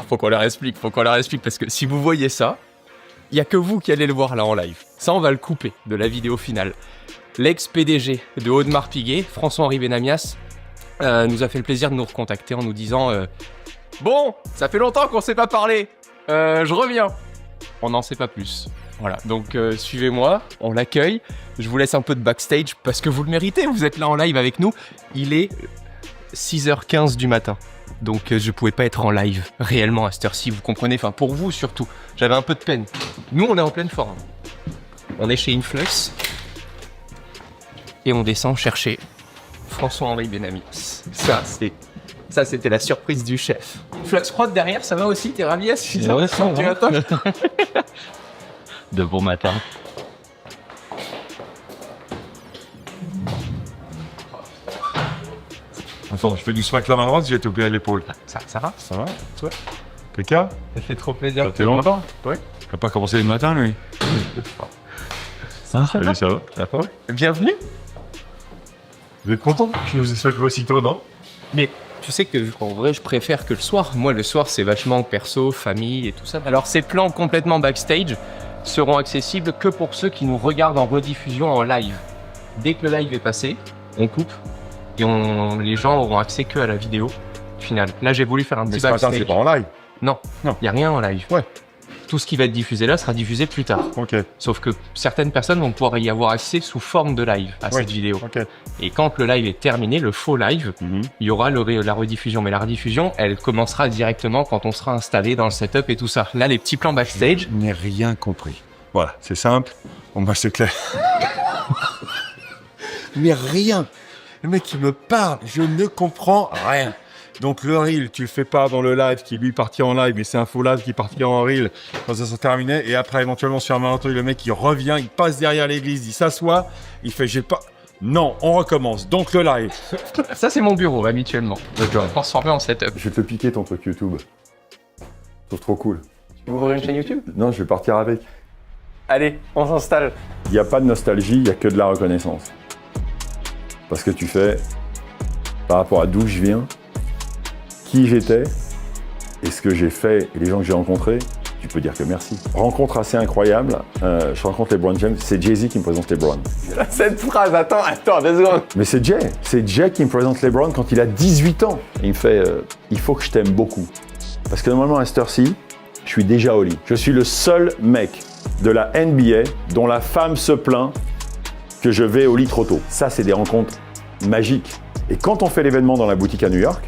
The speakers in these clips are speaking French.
faut qu'on leur explique, parce que si vous voyez ça, il n'y a que vous qui allez le voir là en live. Ça, on va le couper de la vidéo finale. L'ex-PDG de Audemars Piguet, François-Henri Benamias, nous a fait le plaisir de nous recontacter en nous disant bon, ça fait longtemps qu'on ne s'est pas parlé, je reviens. On n'en sait pas plus. Voilà, donc suivez-moi, on l'accueille. Je vous laisse un peu de backstage parce que vous le méritez, vous êtes là en live avec nous. Il est 6h15 du matin, donc je pouvais pas être en live réellement à cette heure-ci, vous comprenez, enfin pour vous surtout. J'avais un peu de peine. Nous, on est en pleine forme. On est chez Influx et on descend chercher François-Henri Benamias. Ça, c'était la surprise du chef. Fluxprod derrière, ça va aussi? T'es ravi à 6h? Ouais, ça va. De bon matin. Attends, je fais du smack la main droite, j'ai été opéré l'épaule. Ça va? Ça va? Toi? Péka? Ça fait trop plaisir. Ça fait longtemps? Oui. Il n'a pas commencé le matin, lui? Salut, ça va? Ça va? Bienvenue. Vous êtes content que je vous ai fait aussitôt, non? Mais tu sais que en vrai, je préfère que le soir. Moi, le soir, c'est vachement perso, famille et tout ça. Alors, ces plans complètement backstage seront accessibles que pour ceux qui nous regardent en rediffusion en live. Dès que le live est passé, on coupe et les gens auront accès que à la vidéo finale. Là, j'ai voulu faire un petit ce matin, backstage. c'est pas en live. Non, il n'y a rien en live. Ouais. Tout ce qui va être diffusé là sera diffusé plus tard. Ok. Sauf que certaines personnes vont pouvoir y avoir accès sous forme de live à cette vidéo. Ok. Et quand le live est terminé, le faux live, il y aura la rediffusion. Mais la rediffusion, elle commencera directement quand on sera installé dans le setup et tout ça. Là, les petits plans backstage. Je n'ai rien compris. Voilà, c'est simple. Bon, bah, c'est clair. Mais rien. Le mec, il me parle. Je ne comprends rien. Donc, le reel, tu le fais pas dans le live qui, lui, partit en live, mais c'est un faux live qui partira en reel quand ça sera terminé. Et après, éventuellement, sur un malentendu, le mec, il revient, il passe derrière l'église, il s'assoit, il fait, j'ai pas... Non, on recommence. Donc, le live. Ça, c'est mon bureau, habituellement. D'accord. Transformé en setup. Je vais te piquer ton truc YouTube. Je trouve trop cool. Tu veux ouvrir une chaîne YouTube? Non, je vais partir avec. Allez, on s'installe. Il n'y a pas de nostalgie, il n'y a que de la reconnaissance. Parce que tu fais, par rapport à d'où je viens, qui j'étais, et ce que j'ai fait, et les gens que j'ai rencontrés, tu peux dire que merci. Rencontre assez incroyable, je rencontre LeBron James, c'est Jay-Z qui me présente LeBron. Cette phrase, attends, 2 secondes. Mais c'est Jay qui me présente LeBron quand il a 18 ans. Et il me fait, il faut que je t'aime beaucoup. Parce que normalement à cette heure-ci, je suis déjà au lit. Je suis le seul mec de la NBA dont la femme se plaint que je vais au lit trop tôt. Ça, c'est des rencontres magiques. Et quand on fait l'événement dans la boutique à New York,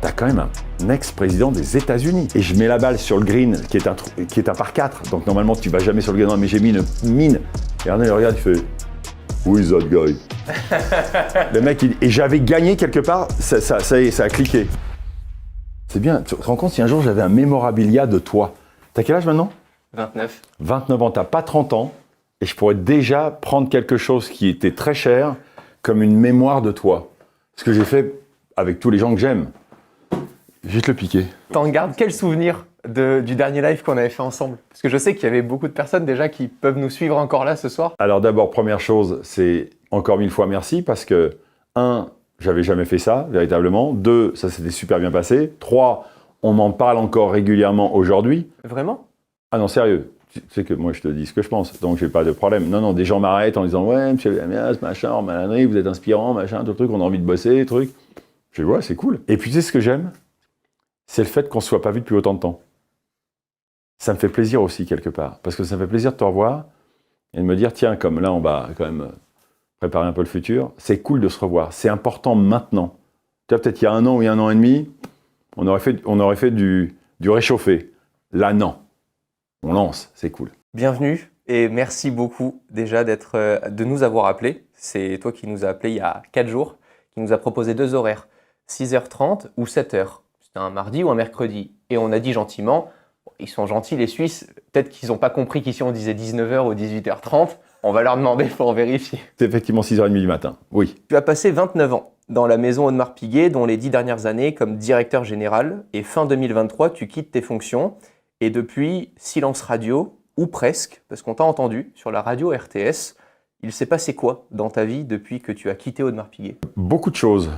t'as quand même un ex-président des États-Unis. Et je mets la balle sur le green, qui est un par 4. Donc normalement, tu vas jamais sur le green, mais j'ai mis une mine. Et Arnaud, il regarde, il fait « Who is that guy ?» Le mec, et j'avais gagné quelque part, ça y est, ça a cliqué. C'est bien, tu te rends compte si un jour j'avais un mémorabilia de toi. T'as quel âge maintenant? 29. 29 ans, t'as pas 30 ans. Et je pourrais déjà prendre quelque chose qui était très cher comme une mémoire de toi. Ce que j'ai fait avec tous les gens que j'aime. Je vais te le piquer. T'en gardes quel souvenir du dernier live qu'on avait fait ensemble? Parce que je sais qu'il y avait beaucoup de personnes déjà qui peuvent nous suivre encore là ce soir. Alors d'abord, première chose, c'est encore 1000 fois merci parce que 1, j'avais jamais fait ça, véritablement. 2, ça s'était super bien passé. 3, on m'en parle encore régulièrement aujourd'hui. Vraiment? Ah non, sérieux. Tu sais que moi, je te dis ce que je pense, donc j'ai pas de problème. Non, des gens m'arrêtent en disant « Ouais, monsieur Benamias, machin, en malanerie, vous êtes inspirant, machin, tout le truc, on a envie de bosser, truc. » Je dis « Ouais, c'est cool. » Et puis, tu sais ce que j'aime? C'est le fait qu'on ne se soit pas vu depuis autant de temps. Ça me fait plaisir aussi, quelque part, parce que ça me fait plaisir de te revoir et de me dire « Tiens, comme là, on va quand même préparer un peu le futur, c'est cool de se revoir. C'est important maintenant. » Tu vois, peut-être il y a 1 an ou il y a 1 an et demi, on aurait fait du réchauffé. Là, non. On lance, c'est cool. Bienvenue et merci beaucoup déjà de nous avoir appelés. C'est toi qui nous as appelés il y a 4 jours, qui nous a proposé 2 horaires, 6h30 ou 7h. C'était un mardi ou un mercredi. Et on a dit gentiment, ils sont gentils les Suisses, peut-être qu'ils n'ont pas compris qu'ici on disait 19h ou 18h30, on va leur demander pour vérifier. C'est effectivement 6h30 du matin, oui. Tu as passé 29 ans dans la maison Audemars Piguet, dont les 10 dernières années comme directeur général, et fin 2023, tu quittes tes fonctions. Et depuis, silence radio, ou presque, parce qu'on t'a entendu sur la radio RTS. Il s'est passé quoi dans ta vie depuis que tu as quitté Audemars Piguet? Beaucoup de choses.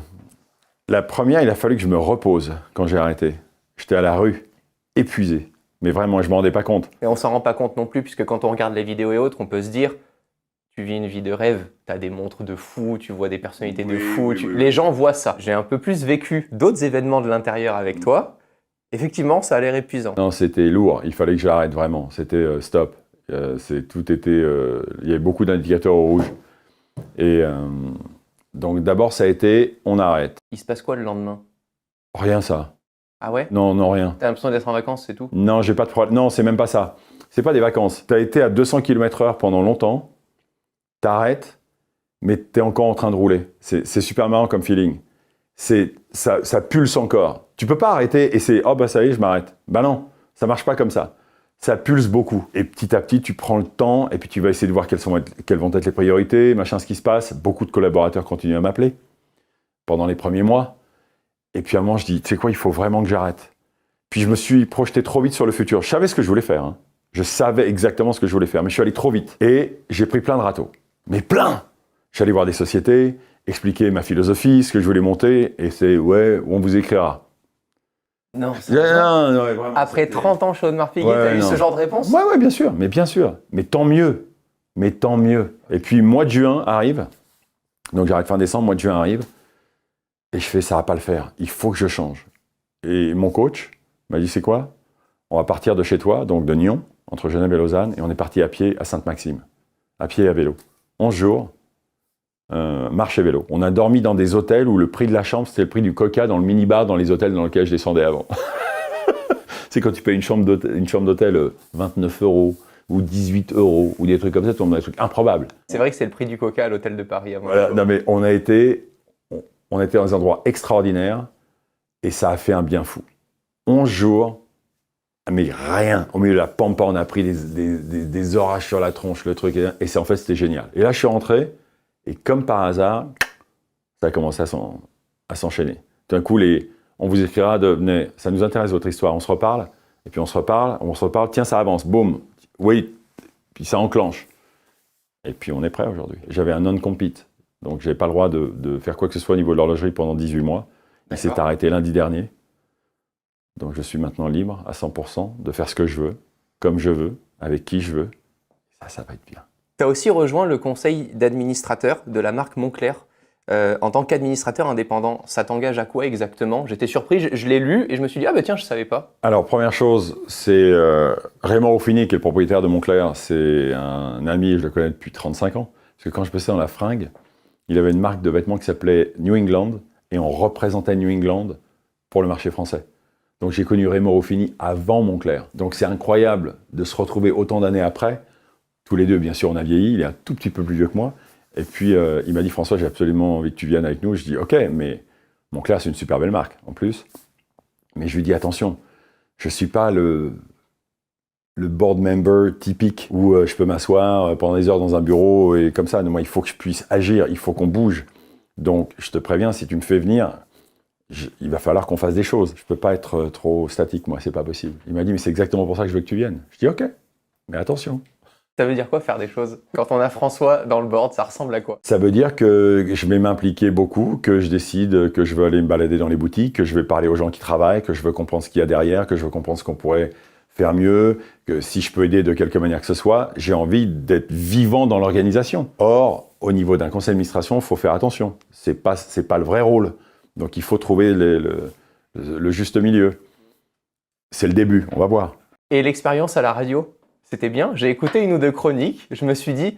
La première, il a fallu que je me repose quand j'ai arrêté. J'étais à la rue. épuisé. Mais vraiment, je m'en rendais pas compte. Et on s'en rend pas compte non plus, puisque quand on regarde les vidéos et autres, on peut se dire, tu vis une vie de rêve, tu as des montres de fou, tu vois des personnalités de fou, les gens voient ça. J'ai un peu plus vécu d'autres événements de l'intérieur avec toi. Effectivement, ça a l'air épuisant. Non, c'était lourd. Il fallait que j'arrête vraiment. C'était stop. Tout était. Il y avait beaucoup d'indicateurs au rouge. Et donc d'abord, ça a été, on arrête. Il se passe quoi le lendemain? Rien ça. Ah ouais? Non, non, rien. T'as l'impression d'être en vacances, c'est tout? Non, j'ai pas de problème. Non, c'est même pas ça. C'est pas des vacances. T'as été à 200 km/h pendant longtemps. T'arrêtes, mais t'es encore en train de rouler. C'est super marrant comme feeling. Ça pulse encore. Tu peux pas arrêter et c'est oh bah ça y est, je m'arrête. Bah non, ça marche pas comme ça. Ça pulse beaucoup. Et petit à petit, tu prends le temps et puis tu vas essayer de voir quelles vont être les priorités, machin, ce qui se passe. Beaucoup de collaborateurs continuent à m'appeler pendant les premiers mois. Et puis à un moment, je dis, tu sais quoi, il faut vraiment que j'arrête. Puis je me suis projeté trop vite sur le futur. Je savais ce que je voulais faire. Hein. Je savais exactement ce que je voulais faire, mais je suis allé trop vite. Et j'ai pris plein de râteaux. Mais plein! Je suis allé voir des sociétés, expliquer ma philosophie, ce que je voulais monter, et c'est, ouais, on vous écrira. Non, Non, ouais, vraiment, après 30 ans chez Audemars Piguet, t'as eu ce genre de réponse? Ouais, bien sûr, mais bien sûr. Mais tant mieux. Mais tant mieux. Et puis, mois de juin arrive. Donc, j'arrête fin décembre, mois de juin arrive. Et je fais, ça va pas le faire. Il faut que je change. Et mon coach m'a dit, c'est quoi? On va partir de chez toi, donc de Nyon, entre Genève et Lausanne, et on est parti à pied à Sainte-Maxime. À pied et à vélo. 11 jours. Marche et vélo. On a dormi dans des hôtels où le prix de la chambre, c'était le prix du coca dans le minibar dans les hôtels dans lesquels je descendais avant. C'est quand tu payes une chambre d'hôtel 29 € ou 18 € ou des trucs comme ça, tu tombes dans des trucs improbables. C'est vrai que c'est le prix du coca à l'hôtel de Paris. Voilà, non mais on était dans des endroits extraordinaires et ça a fait un bien fou. 11 jours, mais rien. Au milieu de la pampa, on a pris des orages sur la tronche, le truc, et en fait, c'était génial. Et là, je suis rentré. Et comme par hasard, ça a commencé à s'enchaîner. Tout d'un coup, on vous écrira venez, ça nous intéresse votre histoire, on se reparle, et puis on se reparle, tiens, ça avance, boum, oui, puis ça enclenche. Et puis on est prêt aujourd'hui. J'avais un non-compete, donc je n'avais pas le droit de faire quoi que ce soit au niveau de l'horlogerie pendant 18 mois. Il s'est arrêté lundi dernier. Donc je suis maintenant libre à 100% de faire ce que je veux, comme je veux, avec qui je veux. Ça va être bien. Tu as aussi rejoint le conseil d'administrateur de la marque Moncler en tant qu'administrateur indépendant. Ça t'engage à quoi exactement? J'étais surpris, je l'ai lu et je me suis dit, ah bah tiens, je ne savais pas. Alors, première chose, c'est Raymond Ruffini, qui est le propriétaire de Moncler. C'est un ami, je le connais depuis 35 ans. Parce que quand je bossais dans la fringue, il avait une marque de vêtements qui s'appelait New England et on représentait New England pour le marché français. Donc, j'ai connu Raymond Ruffini avant Moncler. Donc, c'est incroyable de se retrouver autant d'années après. Tous les deux, bien sûr, on a vieilli. Il est un tout petit peu plus vieux que moi. Et puis, il m'a dit, François, j'ai absolument envie que tu viennes avec nous. Je dis, OK, mais Moncler, c'est une super belle marque, en plus. Mais je lui dis, attention, je ne suis pas le board member typique où je peux m'asseoir pendant des heures dans un bureau et comme ça. Non, moi, il faut que je puisse agir, il faut qu'on bouge. Donc, je te préviens, si tu me fais venir, il va falloir qu'on fasse des choses. Je ne peux pas être trop statique, moi, c'est pas possible. Il m'a dit, mais c'est exactement pour ça que je veux que tu viennes. Je dis, OK, mais attention. Ça veut dire quoi faire des choses? Quand on a François dans le board, ça ressemble à quoi? Ça veut dire que je vais m'impliquer beaucoup, que je décide que je veux aller me balader dans les boutiques, que je vais parler aux gens qui travaillent, que je veux comprendre ce qu'il y a derrière, que je veux comprendre ce qu'on pourrait faire mieux, que si je peux aider de quelque manière que ce soit, j'ai envie d'être vivant dans l'organisation. Or, au niveau d'un conseil d'administration, il faut faire attention. C'est pas le vrai rôle. Donc il faut trouver le juste milieu. C'est le début, on va voir. Et l'expérience à la radio? C'était bien, j'ai écouté une ou deux chroniques, je me suis dit,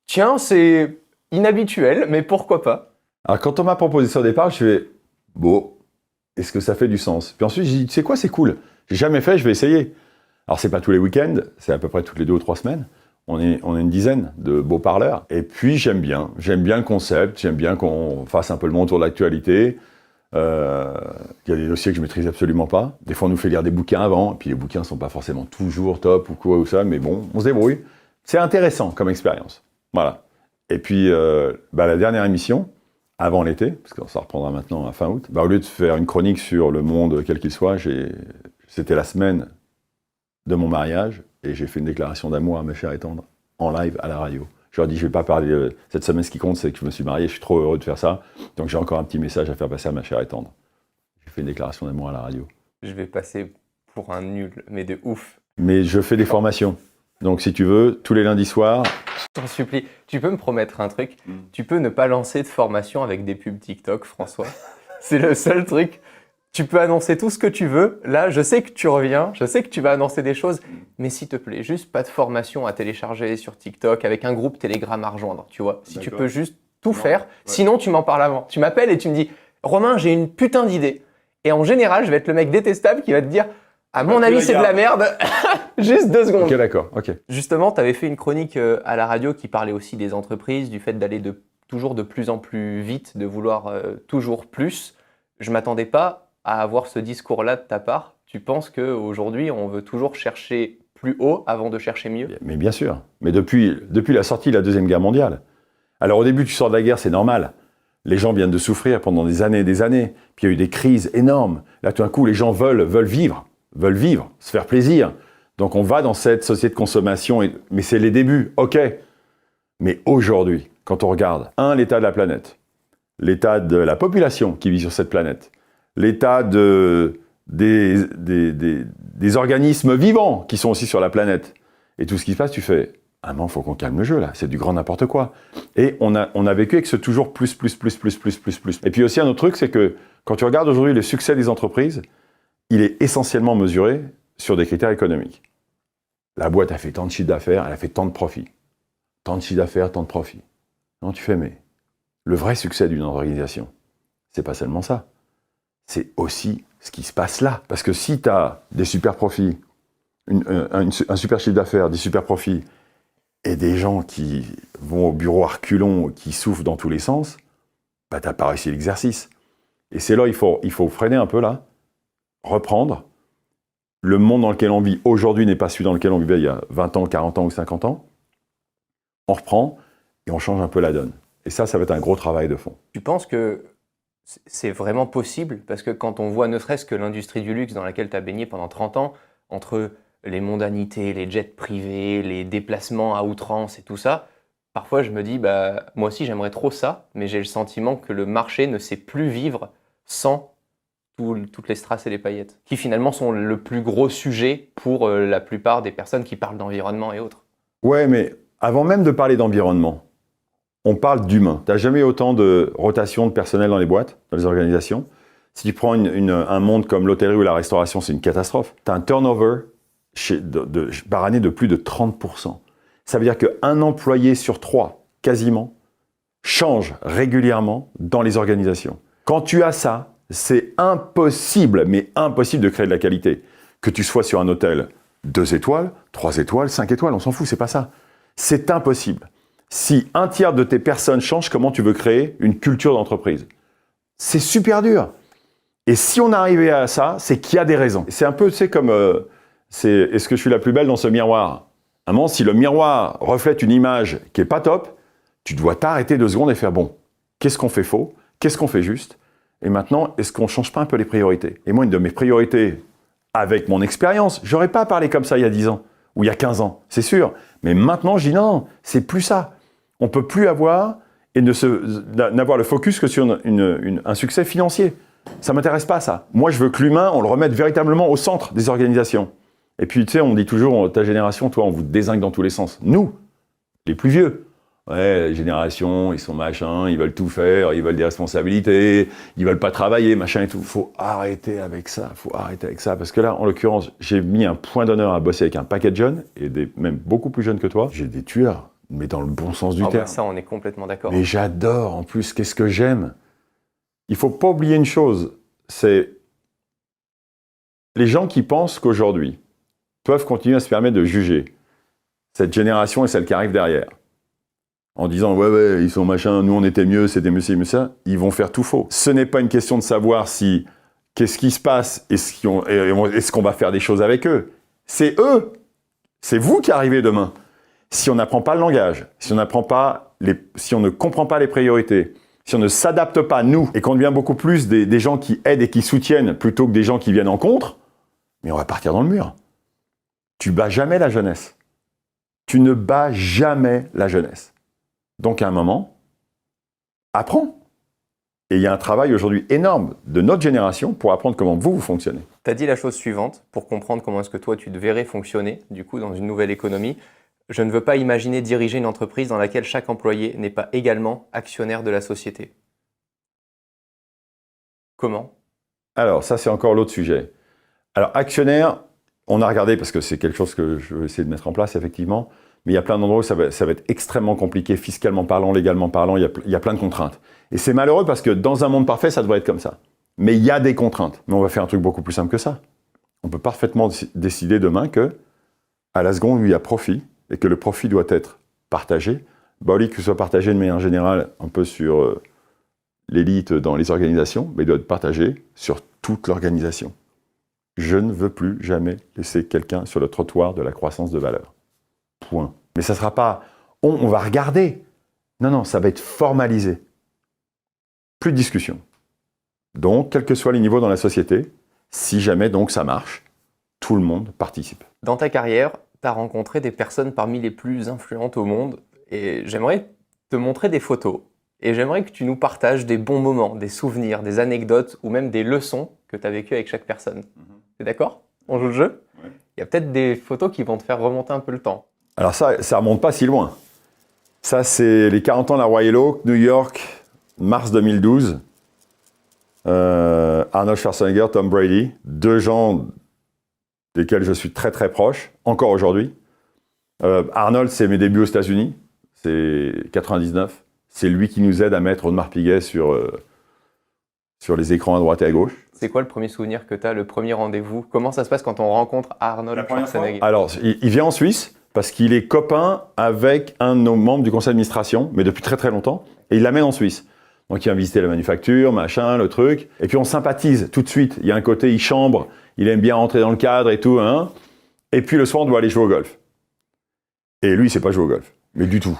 tiens, c'est inhabituel, mais pourquoi pas? Alors quand on m'a proposé ça au départ, je fais, bon, est-ce que ça fait du sens? Puis ensuite, j'ai dit, tu sais quoi, c'est cool, j'ai jamais fait, je vais essayer. Alors c'est pas tous les week-ends, c'est à peu près toutes les 2 ou 3 semaines. On est une dizaine de beaux parleurs. Et puis j'aime bien le concept, j'aime bien qu'on fasse un peu le monde autour de l'actualité. Il y a des dossiers que je maîtrise absolument pas. Des fois, on nous fait lire des bouquins avant, et puis les bouquins sont pas forcément toujours top ou quoi ou ça, mais bon, on se débrouille. C'est intéressant comme expérience. Voilà. Et puis, la dernière émission, avant l'été, parce que ça reprendra maintenant à fin août, au lieu de faire une chronique sur le monde, quel qu'il soit, c'était la semaine de mon mariage, et j'ai fait une déclaration d'amour à ma chère et tendre, en live à la radio. Je leur ai dit, je ne vais pas parler cette semaine, ce qui compte, c'est que je me suis marié, je suis trop heureux de faire ça. Donc j'ai encore un petit message à faire passer à ma chère et tendre. J'ai fait une déclaration d'amour à la radio. Je vais passer pour un nul, mais de ouf. Mais je fais des formations. Donc si tu veux, tous les lundis soirs, Je t'en supplie, tu peux me promettre un truc? Tu peux ne pas lancer de formation avec des pubs TikTok, François. C'est le seul truc. Tu peux annoncer tout ce que tu veux. Là, je sais que tu reviens, je sais que tu vas annoncer des choses, mais s'il te plaît, juste pas de formation à télécharger sur TikTok avec un groupe Telegram à rejoindre, tu vois. Si tu peux juste tout faire, sinon tu m'en parles avant. Tu m'appelles et tu me dis « Romain, j'ai une putain d'idée. » Et en général, je vais être le mec détestable qui va te dire « À mon avis, c'est de la merde. » Juste 2 secondes. ok d'accord, ok. Justement, tu avais fait une chronique à la radio qui parlait aussi des entreprises, du fait d'aller toujours de plus en plus vite, de vouloir toujours plus. Je m'attendais pas à avoir ce discours-là de ta part. Tu penses qu'aujourd'hui, on veut toujours chercher plus haut avant de chercher mieux? Mais bien sûr. Mais depuis la sortie de la Deuxième Guerre mondiale. Alors au début, tu sors de la guerre, c'est normal. Les gens viennent de souffrir pendant des années et des années. Puis il y a eu des crises énormes. Là, tout d'un coup, les gens veulent vivre, se faire plaisir. Donc on va dans cette société de consommation, mais c'est les débuts, ok. Mais aujourd'hui, quand on regarde, l'état de la planète, l'état de la population qui vit sur cette planète, l'état des organismes vivants qui sont aussi sur la planète, et tout ce qui se passe, tu fais « Ah non, il faut qu'on calme le jeu là, c'est du grand n'importe quoi ». Et on a vécu avec ce toujours plus. Et puis aussi un autre truc, c'est que quand tu regardes aujourd'hui le succès des entreprises, il est essentiellement mesuré sur des critères économiques. La boîte a fait tant de chiffre d'affaires, elle a fait tant de profits. Tant de chiffre d'affaires, tant de profits. Non, tu fais, mais le vrai succès d'une organisation, c'est pas seulement ça. C'est aussi ce qui se passe là. Parce que si tu as des super profits, un super chiffre d'affaires, des super profits, et des gens qui vont au bureau à reculons, qui souffrent dans tous les sens, bah, tu n'as pas réussi l'exercice. Et c'est là, il faut freiner un peu là, reprendre. Le monde dans lequel on vit aujourd'hui n'est pas celui dans lequel on vivait il y a 20 ans, 40 ans ou 50 ans. On reprend et on change un peu la donne. Et ça va être un gros travail de fond. Tu penses que c'est vraiment possible? Parce que quand on voit ne serait-ce que l'industrie du luxe dans laquelle tu as baigné pendant 30 ans, entre les mondanités, les jets privés, les déplacements à outrance et tout ça, parfois je me dis, bah, moi aussi j'aimerais trop ça, mais j'ai le sentiment que le marché ne sait plus vivre sans toutes les strass et les paillettes, qui finalement sont le plus gros sujet pour la plupart des personnes qui parlent d'environnement et autres. Ouais, mais avant même de parler d'environnement, on parle d'humain. Tu n'as jamais eu autant de rotation de personnel dans les boîtes, dans les organisations. Si tu prends un monde comme l'hôtellerie ou la restauration, c'est une catastrophe. Tu as un turnover par année de plus de 30%. Ça veut dire qu'un employé sur 3, quasiment, change régulièrement dans les organisations. Quand tu as ça, c'est impossible, mais impossible de créer de la qualité. Que tu sois sur un hôtel 2 étoiles, 3 étoiles, 5 étoiles, on s'en fout, c'est pas ça. C'est impossible. Si un tiers de tes personnes changent, comment tu veux créer une culture d'entreprise? C'est super dur. Et si on arrivait à ça, c'est qu'il y a des raisons. C'est un peu, tu sais, comme est-ce que je suis la plus belle dans ce miroir? À un moment, si le miroir reflète une image qui est pas top, tu dois t'arrêter 2 secondes et faire bon, qu'est-ce qu'on fait faux? Qu'est-ce qu'on fait juste? Et maintenant, est-ce qu'on change pas un peu les priorités? Et moi, une de mes priorités, avec mon expérience, j'aurais pas parlé comme ça il y a 10 ans ou il y a 15 ans, c'est sûr. Mais maintenant, je dis non, c'est plus ça. On peut plus avoir et n'avoir le focus que sur un succès financier. Ça m'intéresse pas, ça. Moi, je veux que l'humain, on le remette véritablement au centre des organisations. Et puis, tu sais, on dit toujours, ta génération, toi, on vous dézingue dans tous les sens. Nous, les plus vieux, ouais, la génération, ils sont machins, ils veulent tout faire, ils veulent des responsabilités, ils veulent pas travailler, machin et tout. Faut arrêter avec ça, parce que là, en l'occurrence, j'ai mis un point d'honneur à bosser avec un paquet de jeunes, et même beaucoup plus jeunes que toi. J'ai des tueurs, mais dans le bon sens du terme. Bah ça, on est complètement d'accord. Mais j'adore, en plus, qu'est-ce que j'aime. Il faut pas oublier une chose, c'est les gens qui pensent qu'aujourd'hui peuvent continuer à se permettre de juger cette génération et celle qui arrive derrière, en disant « ouais, ils sont machins, nous on était mieux, c'était mieux, c'est mieux ça », ils vont faire tout faux. Ce n'est pas une question de savoir qu'est-ce qui se passe, est-ce qu'on va faire des choses avec eux. C'est eux, c'est vous qui arrivez demain. Si on n'apprend pas le langage, si on ne comprend pas les priorités, si on ne s'adapte pas, nous, et qu'on devient beaucoup plus des gens qui aident et qui soutiennent plutôt que des gens qui viennent en contre, mais on va partir dans le mur. Tu bats jamais la jeunesse. Tu ne bats jamais la jeunesse. Donc à un moment, apprends. Et il y a un travail aujourd'hui énorme de notre génération pour apprendre comment vous fonctionnez. Tu as dit la chose suivante, pour comprendre comment est-ce que toi tu te verrais fonctionner, du coup, dans une nouvelle économie. Je ne veux pas imaginer diriger une entreprise dans laquelle chaque employé n'est pas également actionnaire de la société. Comment? Alors, ça, c'est encore l'autre sujet. Alors, actionnaire, on a regardé, parce que c'est quelque chose que je vais essayer de mettre en place, effectivement, mais il y a plein d'endroits où ça va être extrêmement compliqué, fiscalement parlant, légalement parlant, il y a plein de contraintes. Et c'est malheureux parce que dans un monde parfait, ça devrait être comme ça. Mais il y a des contraintes. Mais on va faire un truc beaucoup plus simple que ça. On peut parfaitement décider demain que, à la seconde où il y a profit, et que le profit doit être partagé, bah, au lieu que ce soit partagé de manière générale, un peu sur l'élite dans les organisations, mais il doit être partagé sur toute l'organisation. Je ne veux plus jamais laisser quelqu'un sur le trottoir de la croissance de valeur. Point. Mais ça ne sera pas « on va regarder ». Non, ça va être formalisé. Plus de discussion. Donc, quel que soit les niveaux dans la société, si jamais donc ça marche, tout le monde participe. Dans ta carrière, tu as rencontré des personnes parmi les plus influentes au monde et j'aimerais te montrer des photos et j'aimerais que tu nous partages des bons moments, des souvenirs, des anecdotes ou même des leçons que tu as vécues avec chaque personne. T'es d'accord? On joue le jeu? Ouais. Il y a peut-être des photos qui vont te faire remonter un peu le temps. Alors ça remonte pas si loin. Ça, c'est les 40 ans de la Royal Oak, New York, mars 2012. Arnold Schwarzenegger, Tom Brady, deux gens desquels je suis très très proche, encore aujourd'hui. Arnold, c'est mes débuts aux États-Unis, c'est 99. C'est lui qui nous aide à mettre Audemars Piguet sur les écrans à droite et à gauche. C'est quoi le premier souvenir que tu as, le premier rendez-vous? Comment ça se passe quand on rencontre Arnold Schwarzenegger? Alors, il vient en Suisse parce qu'il est copain avec un de nos membres du conseil d'administration, mais depuis très très longtemps, et il l'amène en Suisse. Donc il vient visiter la manufacture, machin, le truc, et puis on sympathise tout de suite. Il y a un côté, il chambre, il aime bien rentrer dans le cadre et tout, hein. Et puis le soir, on doit aller jouer au golf. Et lui, il sait pas jouer au golf, mais du tout.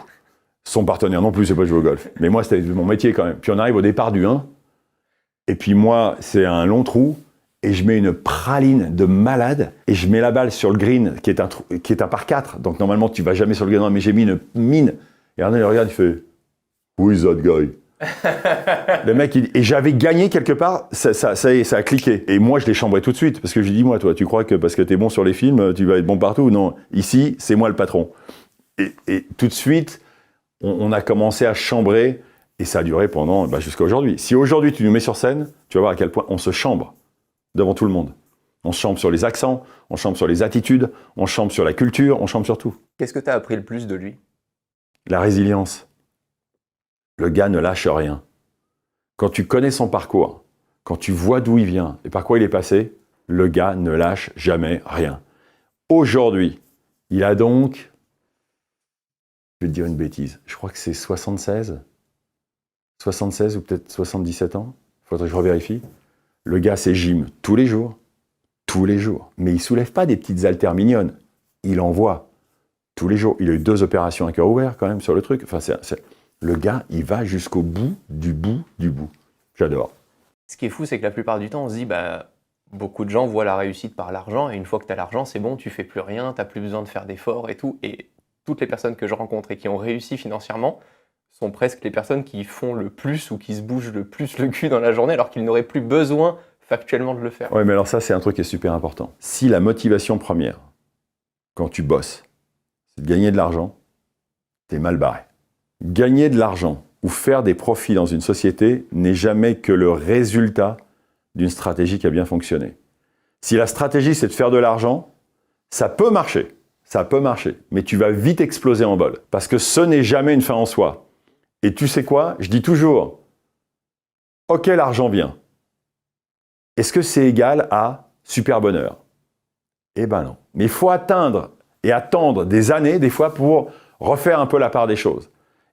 Son partenaire non plus, il sait pas jouer au golf. Mais moi, c'était mon métier quand même. Puis on arrive au départ du 1, et puis moi, c'est un long trou, et je mets une praline de malade, et je mets la balle sur le green, qui est un par 4. Donc normalement, tu vas jamais sur le green, mais j'ai mis une mine. Et Arnaud, il regarde, il fait « Who is that guy ?» Le mec, et j'avais gagné quelque part, ça a cliqué. Et moi, je l'ai chambré tout de suite, parce que je lui dis, moi, toi, tu crois que parce que t'es bon sur les films, tu vas être bon partout? Non, ici, c'est moi le patron. Et tout de suite, on a commencé à chambrer, et ça a duré pendant, jusqu'à aujourd'hui. Si aujourd'hui, tu nous mets sur scène, tu vas voir à quel point on se chambre devant tout le monde. On se chambre sur les accents, on chambre sur les attitudes, on chambre sur la culture, on chambre sur tout. Qu'est-ce que tu as appris le plus de lui? La résilience. Le gars ne lâche rien. Quand tu connais son parcours, quand tu vois d'où il vient et par quoi il est passé, le gars ne lâche jamais rien. Aujourd'hui, il a donc, je vais te dire une bêtise, je crois que c'est 76 ou peut-être 77 ans, il faudrait que je revérifie. Le gars, c'est gym tous les jours. Mais il soulève pas des petites haltères mignonnes, il envoie tous les jours. Il a eu 2 opérations à cœur ouvert quand même sur le truc. Enfin, le gars, il va jusqu'au bout du bout du bout. J'adore. Ce qui est fou, c'est que la plupart du temps, on se dit, beaucoup de gens voient la réussite par l'argent, et une fois que tu as l'argent, c'est bon, tu fais plus rien, tu n'as plus besoin de faire d'efforts et tout. Et toutes les personnes que je rencontre et qui ont réussi financièrement sont presque les personnes qui font le plus ou qui se bougent le plus le cul dans la journée, alors qu'ils n'auraient plus besoin factuellement de le faire. Oui, mais alors ça, c'est un truc qui est super important. Si la motivation première, quand tu bosses, c'est de gagner de l'argent, t'es mal barré. Gagner de l'argent ou faire des profits dans une société n'est jamais que le résultat d'une stratégie qui a bien fonctionné. Si la stratégie, c'est de faire de l'argent, ça peut marcher, mais tu vas vite exploser en bol, parce que ce n'est jamais une fin en soi. Et tu sais quoi? Je dis toujours, ok, l'argent vient. Est-ce que c'est égal à super bonheur? Eh ben non. Mais il faut atteindre et attendre des années, des fois, pour refaire un peu la part des choses.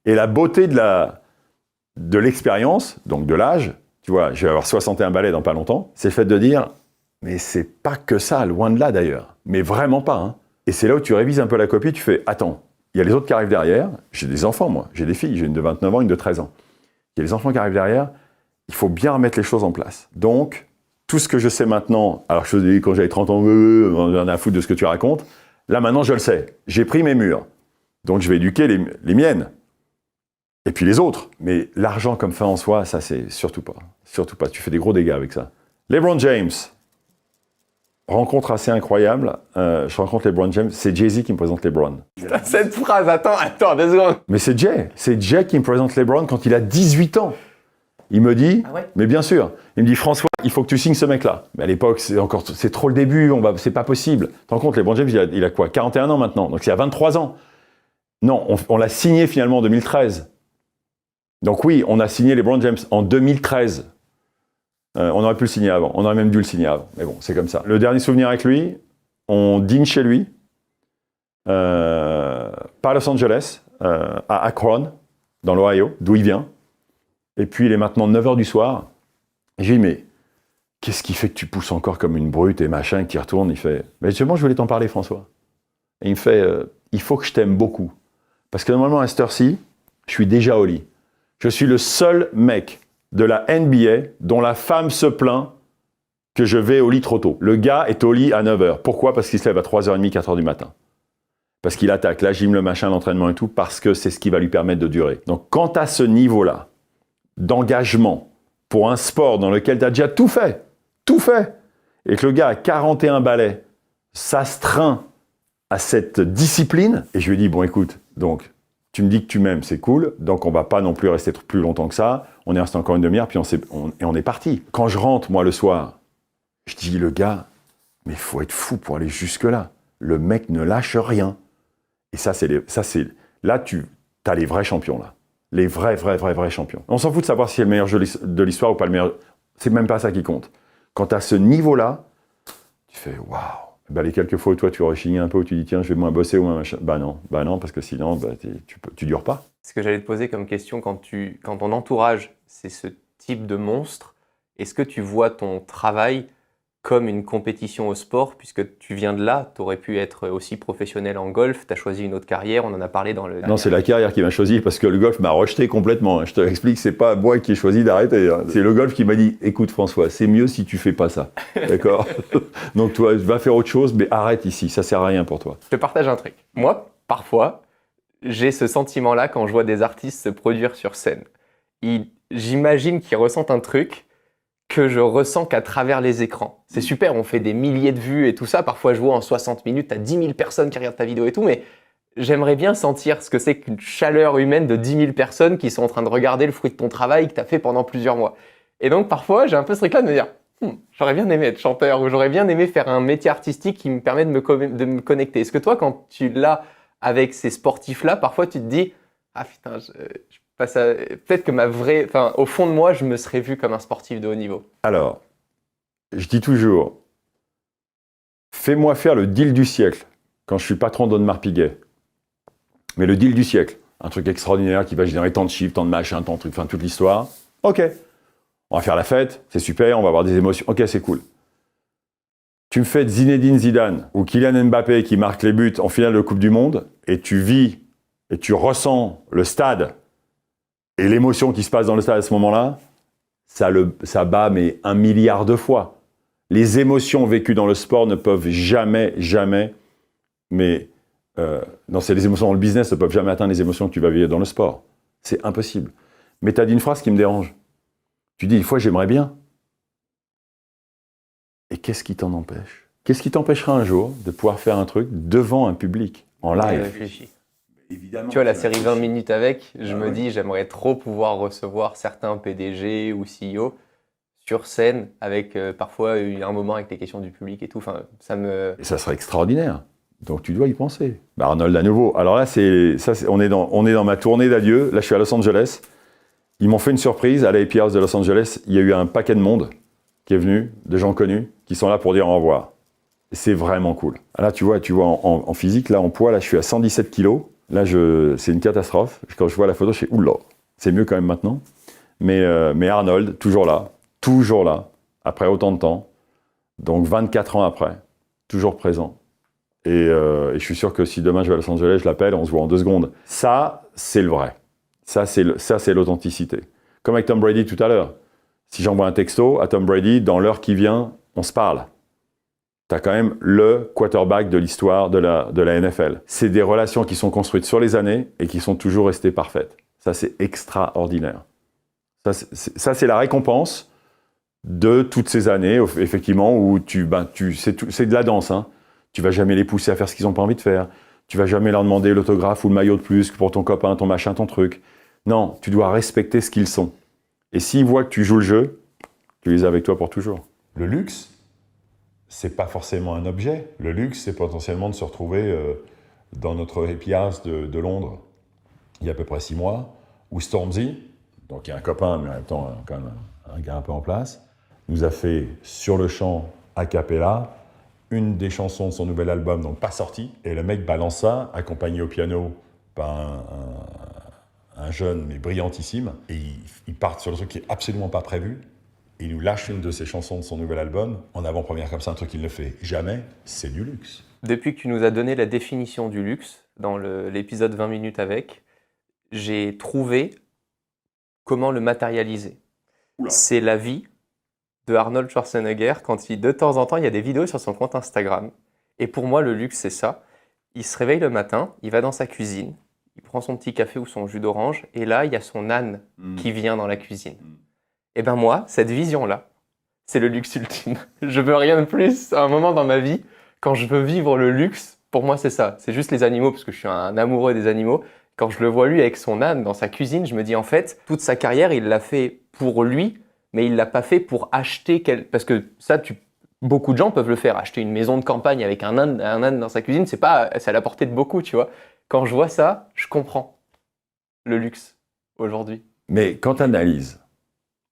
Et la beauté de l'expérience, donc de l'âge, tu vois, je vais avoir 61 balais dans pas longtemps, c'est le fait de dire, mais c'est pas que ça, loin de là d'ailleurs. Mais vraiment pas, hein. Et c'est là où tu révises un peu la copie, tu fais, attends, il y a les autres qui arrivent derrière, j'ai des enfants moi, j'ai des filles, j'ai une de 29 ans, une de 13 ans. Il y a les enfants qui arrivent derrière, il faut bien remettre les choses en place. Donc, tout ce que je sais maintenant, alors je te dis quand j'avais 30 ans, j'en ai à foutre de ce que tu racontes, là maintenant je le sais, j'ai pris mes murs. Donc je vais éduquer les miennes. Et puis les autres. Mais l'argent comme fin en soi, ça c'est surtout pas. Surtout pas. Tu fais des gros dégâts avec ça. LeBron James. rencontre assez incroyable. Je rencontre LeBron James. C'est Jay-Z qui me présente LeBron. Cette phrase, attends 2 secondes. Mais c'est Jay. C'est Jay qui me présente LeBron quand il a 18 ans. Il me dit, mais bien sûr, il me dit François, il faut que tu signes ce mec-là. Mais à l'époque, c'est trop le début, c'est pas possible. Tu te rends compte, LeBron James, il a quoi, 41 ans maintenant, donc c'est à 23 ans. Non, on l'a signé finalement en 2013. Donc oui, on a signé LeBron James en 2013. On aurait pu le signer avant, on aurait même dû le signer avant, mais bon, c'est comme ça. Le dernier souvenir avec lui, on dîne chez lui, pas à Los Angeles, à Akron, dans l'Ohio, d'où il vient. Et puis, il est maintenant 9h du soir. Et j'ai dit, mais qu'est-ce qui fait que tu pousses encore comme une brute et machin, qui retourne? Il fait, mais justement, je voulais t'en parler, François. Et il me fait, il faut que je t'aime beaucoup. Parce que normalement, à cette heure-ci, je suis déjà au lit. Je suis le seul mec de la NBA dont la femme se plaint que je vais au lit trop tôt. Le gars est au lit à 9h. Pourquoi? Parce qu'il se lève à 3h30, 4h du matin. Parce qu'il attaque la gym, le machin, l'entraînement et tout, parce que c'est ce qui va lui permettre de durer. Donc, quand à ce niveau-là, d'engagement pour un sport dans lequel tu as déjà tout fait, et que le gars a 41 balais, s'astreint à cette discipline, et je lui dis, bon écoute, donc, tu me dis que tu m'aimes, c'est cool, donc on va pas non plus rester plus longtemps que ça, on est resté encore une demi-heure, puis on est parti. Quand je rentre, moi, le soir, je dis, le gars, mais il faut être fou pour aller jusque-là. Le mec ne lâche rien. Et là, tu as les vrais champions, là. Les vrais champions. On s'en fout de savoir si c'est le meilleur jeu de l'histoire ou pas le meilleur. C'est même pas ça qui compte. Quand tu as ce niveau-là, tu fais waouh. Ben, les quelques fois où toi tu rechignes un peu, où tu dis tiens, je vais moins bosser ou moins machin. Bah non, parce que sinon, tu dures pas. Ce que j'allais te poser comme question, quand ton entourage, c'est ce type de monstre, est-ce que tu vois ton travail comme une compétition au sport, puisque tu viens de là, tu aurais pu être aussi professionnel en golf, tu as choisi une autre carrière, on en a parlé dans le... Non, c'est la carrière qui m'a choisi, parce que le golf m'a rejeté complètement. Je te l'explique, c'est pas moi qui ai choisi d'arrêter. C'est le golf qui m'a dit, écoute François, c'est mieux si tu fais pas ça. D'accord? Donc toi, va faire autre chose, mais arrête ici, ça sert à rien pour toi. Je te partage un truc. Moi, parfois, j'ai ce sentiment-là quand je vois des artistes se produire sur scène. J'imagine qu'ils ressentent un truc que je ressens qu'à travers les écrans. C'est super, on fait des milliers de vues et tout ça. Parfois, je vois en 60 minutes, tu as 10 000 personnes qui regardent ta vidéo et tout, mais j'aimerais bien sentir ce que c'est qu'une chaleur humaine de 10 000 personnes qui sont en train de regarder le fruit de ton travail que tu as fait pendant plusieurs mois. Et donc, parfois, j'ai un peu ce truc-là de me dire j'aurais bien aimé être chanteur ou j'aurais bien aimé faire un métier artistique qui me permet de me connecter. Est-ce que toi, quand tu l'as avec ces sportifs-là, parfois, tu te dis ah putain, peut-être que au fond de moi, je me serais vu comme un sportif de haut niveau. Alors, je dis toujours, fais-moi faire le deal du siècle quand je suis patron d'Audemars Piguet. Mais le deal du siècle, un truc extraordinaire qui va générer tant de chiffres, tant de machins, tant de trucs, enfin toute l'histoire. Ok, on va faire la fête, c'est super, on va avoir des émotions. Ok, c'est cool. Tu me fais Zinedine Zidane ou Kylian Mbappé qui marque les buts en finale de Coupe du Monde et tu vis et tu ressens le stade et l'émotion qui se passe dans le stade à ce moment-là, ça bat mais 1 milliard de fois. Les émotions vécues dans le sport ne peuvent jamais, mais non, c'est les émotions dans le business ne peuvent jamais atteindre les émotions que tu vas vivre dans le sport. C'est impossible. Mais tu as dit une phrase qui me dérange. Tu dis, une fois, j'aimerais bien. Et qu'est-ce qui t'en empêche? Qu'est-ce qui t'empêchera un jour de pouvoir faire un truc devant un public, en live? Évidemment, tu vois, la série 20 minutes avec, je me dis, j'aimerais trop pouvoir recevoir certains PDG ou CEO sur scène avec parfois un moment avec les questions du public et tout. Enfin, Et ça serait extraordinaire. Donc tu dois y penser. Bah Arnold à nouveau. Alors là, on est dans ma tournée d'adieu. Là, je suis à Los Angeles. Ils m'ont fait une surprise à l'AP House de Los Angeles. Il y a eu un paquet de monde qui est venu, de gens connus, qui sont là pour dire au revoir. Et c'est vraiment cool. Là, tu vois en physique, là, en poids, là, je suis à 117 kilos. Là, c'est une catastrophe. Quand je vois la photo, je fais oula, c'est mieux quand même maintenant. Mais Arnold, toujours là, après autant de temps, donc 24 ans après, toujours présent. Et je suis sûr que si demain je vais à Los Angeles, je l'appelle, on se voit en 2 secondes. Ça, c'est le vrai. Ça, c'est l'authenticité. Comme avec Tom Brady tout à l'heure. Si j'envoie un texto à Tom Brady, dans l'heure qui vient, on se parle. Tu as quand même le quarterback de l'histoire de la NFL. C'est des relations qui sont construites sur les années et qui sont toujours restées parfaites. Ça, c'est extraordinaire. Ça, c'est la récompense de toutes ces années, effectivement, où c'est de la danse. Hein. Tu vas jamais les pousser à faire ce qu'ils n'ont pas envie de faire. Tu vas jamais leur demander l'autographe ou le maillot de plus pour ton copain, ton machin, ton truc. Non, tu dois respecter ce qu'ils sont. Et s'ils voient que tu joues le jeu, tu les as avec toi pour toujours. Le luxe, c'est pas forcément un objet. Le luxe, c'est potentiellement de se retrouver dans notre Happy House de Londres, il y a à peu près 6 mois, où Stormzy, donc il y a un copain, mais en même temps quand même un gars un peu en place, nous a fait sur le champ a cappella une des chansons de son nouvel album, donc pas sorti, et le mec balance ça, accompagné au piano par un jeune mais brillantissime, et ils partent sur le truc qui est absolument pas prévu, et il nous lâche une de ses chansons de son nouvel album, en avant-première comme ça, un truc qu'il ne fait jamais, c'est du luxe. Depuis que tu nous as donné la définition du luxe, dans l'épisode 20 minutes avec, j'ai trouvé comment le matérialiser. Oula. C'est la vie de Arnold Schwarzenegger quand de temps en temps, il y a des vidéos sur son compte Instagram. Et pour moi, le luxe, c'est ça. Il se réveille le matin, il va dans sa cuisine, il prend son petit café ou son jus d'orange, et là, il y a son âne qui vient dans la cuisine. Et ben moi, cette vision-là, c'est le luxe ultime. Je veux rien de plus à un moment dans ma vie. Quand je veux vivre le luxe, pour moi, c'est ça. C'est juste les animaux, parce que je suis un amoureux des animaux. Quand je le vois lui avec son âne dans sa cuisine, je me dis en fait, toute sa carrière, il l'a fait pour lui, mais il l'a pas fait pour acheter parce que ça, beaucoup de gens peuvent le faire. Acheter une maison de campagne avec un âne dans sa cuisine, c'est à la portée de beaucoup, tu vois. Quand je vois ça, je comprends le luxe aujourd'hui. Mais quand tu analyses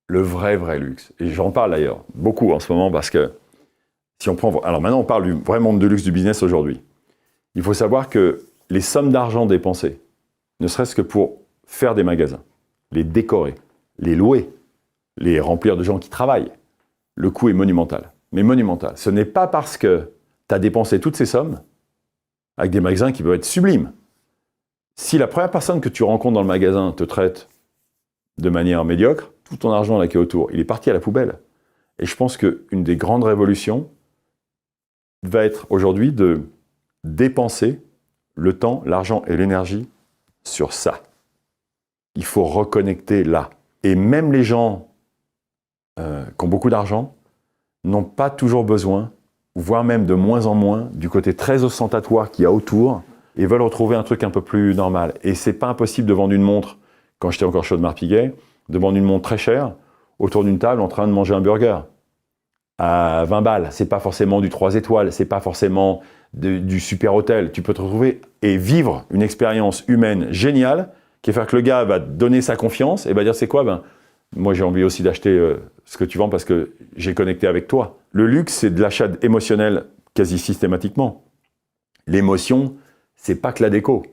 le vrai luxe, et j'en parle d'ailleurs beaucoup en ce moment parce que si on prend... Alors maintenant, on parle du vrai monde de luxe du business aujourd'hui. Il faut savoir que les sommes d'argent dépensées, ne serait-ce que pour faire des magasins, les décorer, les louer, les remplir de gens qui travaillent, le coût est monumental. Mais monumental. Ce n'est pas parce que tu as dépensé toutes ces sommes avec des magasins qui peuvent être sublimes. Si la première personne que tu rencontres dans le magasin te traite de manière médiocre, tout ton argent là qui est autour, il est parti à la poubelle. Et je pense qu'une des grandes révolutions va être aujourd'hui de dépenser le temps, l'argent et l'énergie sur ça. Il faut reconnecter là. Et même les gens qui ont beaucoup d'argent n'ont pas toujours besoin, voire même de moins en moins, du côté très ostentatoire qu'il y a autour, et veulent retrouver un truc un peu plus normal. Et c'est pas impossible de vendre une montre, quand j'étais encore chez Audemars Piguet, de vendre une montre très chère, autour d'une table en train de manger un burger. À 20 balles, c'est pas forcément du 3 étoiles, c'est pas forcément du super hôtel. Tu peux te retrouver et vivre une expérience humaine géniale, qui va faire que le gars va te donner sa confiance et va dire c'est quoi, moi j'ai envie aussi d'acheter ce que tu vends parce que j'ai connecté avec toi. Le luxe, c'est de l'achat émotionnel quasi systématiquement. L'émotion, c'est pas que la déco.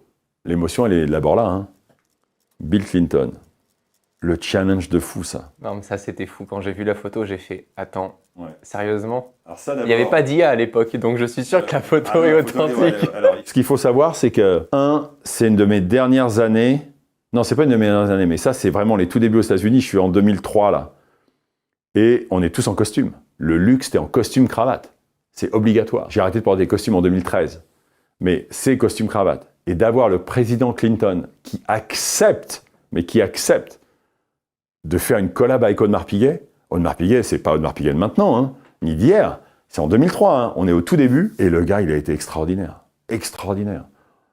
L'émotion, elle est d'abord là. Hein. Bill Clinton. Le challenge de fou, ça. Non, mais ça, c'était fou. Quand j'ai vu la photo, j'ai fait « Attends, sérieusement ?» Alors ça, Il n'y avait pas d'IA à l'époque, donc je suis sûr que la photo est authentique. Ce qu'il faut savoir, c'est que, c'est une de mes dernières années. Non, c'est pas une de mes dernières années, mais ça, c'est vraiment les tout débuts aux États-Unis. Je suis en 2003, là. Et on est tous en costume. Le luxe, t'es en costume-cravate. C'est obligatoire. J'ai arrêté de porter des costumes en 2013. Mais c'est costume-cravate. Et d'avoir le président Clinton qui accepte de faire une collab avec Audemars Piguet. Audemars Piguet, c'est pas Audemars Piguet de maintenant, hein, ni d'hier. C'est en 2003, hein. On est au tout début. Et le gars, il a été extraordinaire. Extraordinaire.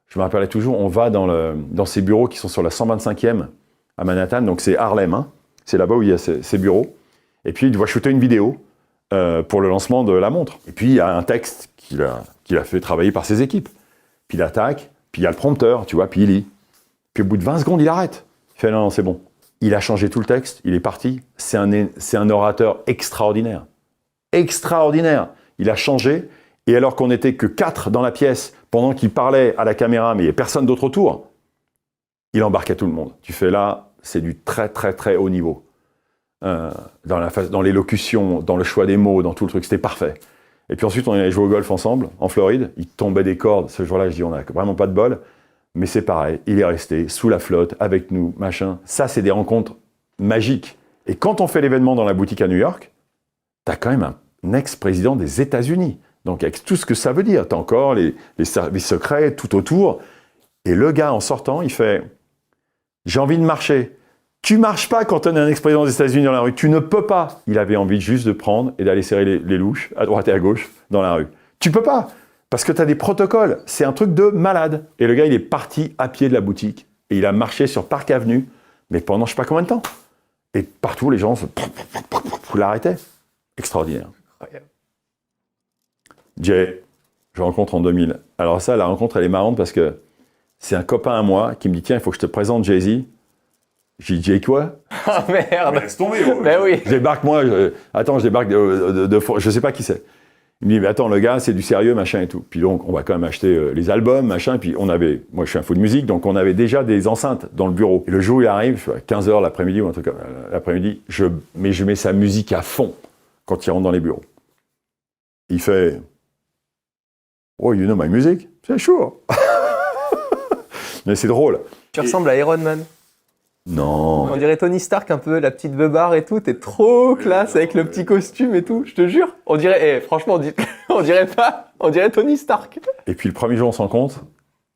Je me rappellerai toujours, on va dans ses bureaux qui sont sur la 125e à Manhattan, donc c'est Harlem, hein. C'est là-bas où il y a ses bureaux. Et puis, il doit shooter une vidéo pour le lancement de la montre. Et puis, il y a un texte qu'il a fait travailler par ses équipes. Puis il attaque, puis il y a le prompteur, tu vois, puis il lit. Puis au bout de 20 secondes, il arrête. Il fait non, c'est bon. Il a changé tout le texte, il est parti. C'est un orateur extraordinaire. Extraordinaire. Il a changé, et alors qu'on n'était que 4 dans la pièce, pendant qu'il parlait à la caméra, mais il n'y avait personne d'autre autour, il embarquait tout le monde. Tu fais là, c'est du très très très haut niveau. Dans l'élocution, dans le choix des mots, dans tout le truc, c'était parfait. Et puis ensuite, on est allé jouer au golf ensemble, en Floride. Il tombait des cordes. Ce jour-là, je dis, on n'a vraiment pas de bol. Mais c'est pareil, il est resté sous la flotte, avec nous, machin. Ça, c'est des rencontres magiques. Et quand on fait l'événement dans la boutique à New York, t'as quand même un ex-président des États-Unis. Donc avec tout ce que ça veut dire, t'as encore les services secrets tout autour. Et le gars, en sortant, il fait « J'ai envie de marcher. Tu marches pas quand on est un ex-président des États-Unis dans la rue. Tu ne peux pas. Il avait envie juste de prendre et d'aller serrer les louches à droite et à gauche dans la rue. Tu peux pas. Parce que tu as des protocoles. C'est un truc de malade. Et le gars, il est parti à pied de la boutique. Et il a marché sur Park Avenue. Mais pendant je sais pas combien de temps. Et partout, les gens l'arrêtaient. Extraordinaire. Incroyable. Jay, je rencontre en 2000. Alors ça, la rencontre, elle est marrante parce que c'est un copain à moi qui me dit, tiens, il faut que je te présente Jay-Z. J'ai dit, Jay quoi? Ah merde. Laisse tomber. Ben oui. Je débarque, moi, je débarque je sais pas qui c'est. Il me dit, mais attends, le gars, c'est du sérieux, machin et tout. Puis donc, on va quand même acheter les albums, machin. Puis moi, je suis un fou de musique, donc on avait déjà des enceintes dans le bureau. Et le jour où il arrive, je suis à 15h l'après-midi ou un truc comme l'après-midi, je mets sa musique à fond quand il rentre dans les bureaux. Il fait, oh, you know my music? C'est chaud. Mais c'est drôle. Tu ressembles à Iron Man. Non. On dirait Tony Stark un peu, la petite beubare et tout. T'es trop classe avec le petit costume et tout. Je te jure. On dirait, franchement, on dirait pas. On dirait Tony Stark. Et puis le premier jour, on se rend compte,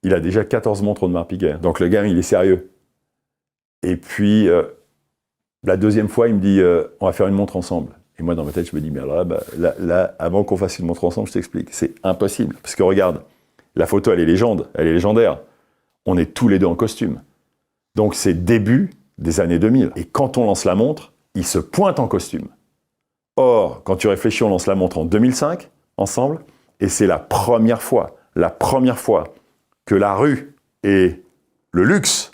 il a déjà 14 montres Audemars Piguet. Donc le gars, il est sérieux. Et puis, la deuxième fois, il me dit, on va faire une montre ensemble. Et moi, dans ma tête, je me dis, mais alors là, avant qu'on fasse une montre ensemble, je t'explique. C'est impossible. Parce que regarde, la photo, elle est légendaire. On est tous les deux en costume. Donc c'est début des années 2000. Et quand on lance la montre, il se pointe en costume. Or, quand tu réfléchis, on lance la montre en 2005, ensemble, et c'est la première fois que la rue et le luxe